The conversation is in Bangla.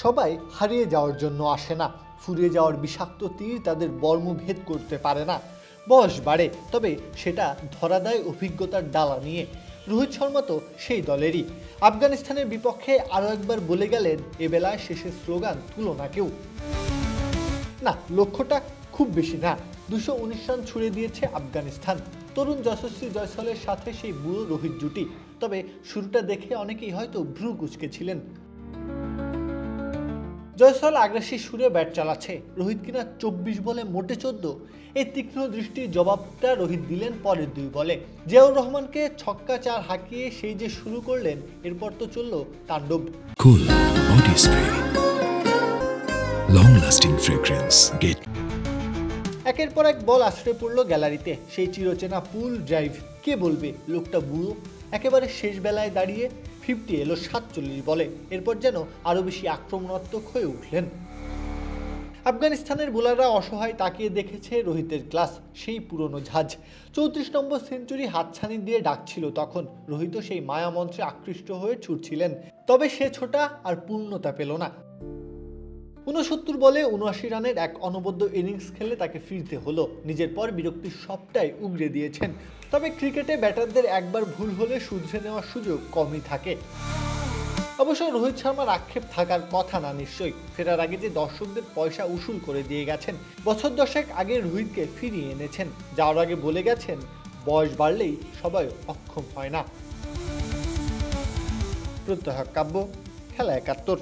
সবাই হারিয়ে যাওয়ার জন্য আসে না, ফুরিয়ে যাওয়ার বিষাক্ত তীর তাদের বর্মভেদ করতে পারে না। বয়স বাড়ে, তবে সেটা ধরা দেয় অভিজ্ঞতার ডালা নিয়ে। রোহিত শর্মা তো সেই দলেরই। আফগানিস্তানের বিপক্ষে আরও একবার বলে গেলেন, এবেলায় শেষের স্লোগান তুলো না কেউ। না, লক্ষ্যটা খুব বেশি না, 219 রান ছুড়ে দিয়েছে আফগানিস্তান। তরুণ যশস্বী জয়সওয়ালের সাথে সেই বুড়ো রোহিত জুটি। তবে শুরুটা দেখে অনেকেই হয়তো ভ্রু কুঁচকেছিলেন। জয়সওয়াল আগ্রাসী সুরে ব্যাট চালাচ্ছে, রোহিত কিনা 24 বলে মোটে 14। এই তীক্ষ্ণ দৃষ্টির জবাবটা রোহিত দিলেন পরের 2 বলে। জিয়াউর রহমানকে ছক্কা 4 হাঁকিয়ে সেই যে শুরু করলেন, এরপর তো চলল তাণ্ডব। Cool body spray, long lasting fragrance. একের পর এক বল আছড়ে পড়ল গ্যালারিতে। সেই চিরচেনা পুল ড্রাইভ, কে বলবে লোকটা বুড়ো। একেবারে শেষ বেলায় দাঁড়িয়ে 50 এলো 47 বলে। এরপর যেন আরও বেশি আক্রমণাত্মক হয়ে উঠলেন। আফগানিস্তানের বোলাররা অসহায় তাকিয়ে দেখেছে রোহিতের ক্লাস, সেই পুরনো ঝাঁজ। 34 নম্বর সেঞ্চুরি হাতছানি দিয়ে ডাকছিল তখন। রোহিতও সেই মায়ামন্ত্রে আকৃষ্ট হয়ে ছুটছিলেন, তবে সে ছোটা আর পূর্ণতা পেল না। 69 বলে 79 রানের এক অনবদ্য ইনিংস খেলে তাকে ফিরতে হলো। নিজের পর বিরক্তির সবটাই উগরে দিয়েছেন। তবে ক্রিকেটে ব্যাটারদের একবার ভুল হলে শুধরে নেওয়ার সুযোগ কমই থাকে। অবশ্য রোহিত শর্মার আক্ষেপ থাকার কথা না নিশ্চয়ই। ফেরার আগে যে দর্শকদের পয়সা উসুল করে দিয়ে গেছেন, বছর 10 আগে রোহিতকে ফিরিয়ে এনেছেন। যাওয়ার আগে বলে গেছেন, বয়স বাড়লেই সবাই অক্ষম হয় না। প্রত্যহ কাব্য, খেলা 71।